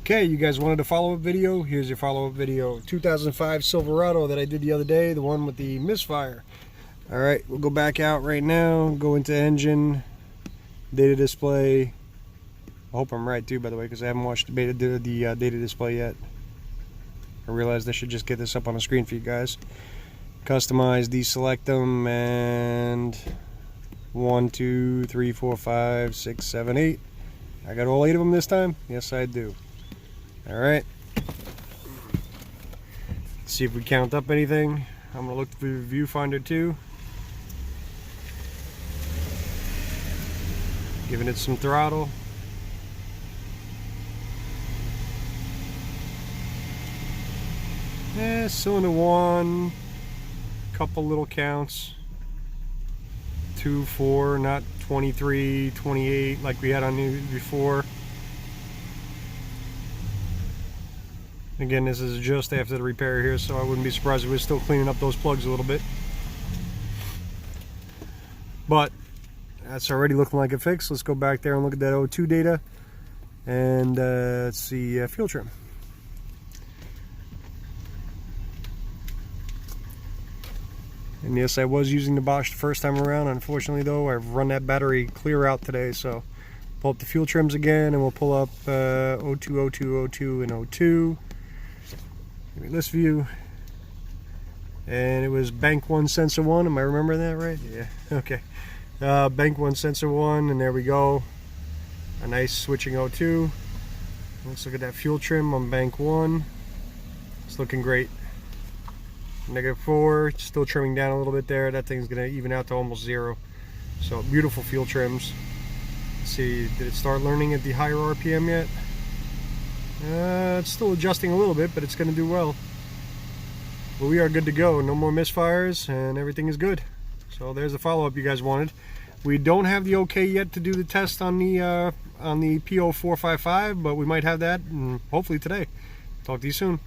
Okay, you guys wanted a follow-up video? Here's your follow-up video. 2005 Silverado that I did the other day, the one with the Misfire. Alright, we'll go back out right now, go into engine, data display. I hope I'm right too, by the way, because I haven't watched the data display yet. I realized I should just get this up on the screen for you guys. Customize, deselect them, and 1, 2, 3, 4, 5, 6, 7, 8. I got all 8 of them this time? Yes, I do. Alright. See if we count up anything. I'm going to look through the viewfinder too. Giving it some throttle. Cylinder 1. Couple little counts. 2, 4, not 23, 28 like we had on the before. Again, this is just after the repair here, so I wouldn't be surprised if we're still cleaning up those plugs a little bit. But that's already looking like a fix. Let's go back there and look at that O2 data. And let's see, fuel trim. And yes, I was using the Bosch the first time around. Unfortunately though, I've run that battery clear out today, so pull up the fuel trims again and we'll pull up O2, O2, O2, and O2. Give me list view. And it was bank 1 sensor 1. Am I remembering that right? Yeah, okay. Bank 1 sensor 1, and there we go. A nice switching O2. Let's look at that fuel trim on bank 1. It's looking great. -4, still trimming down a little bit there. That thing's gonna even out to almost 0. So beautiful fuel trims. Let's see, did it start learning at the higher RPM yet? It's still adjusting a little bit, but it's gonna do well. But we are good to go. No more misfires, and everything is good. So there's the follow-up you guys wanted. We don't have the okay yet to do the test on the PO455, but we might have that, and hopefully today. Talk to you soon.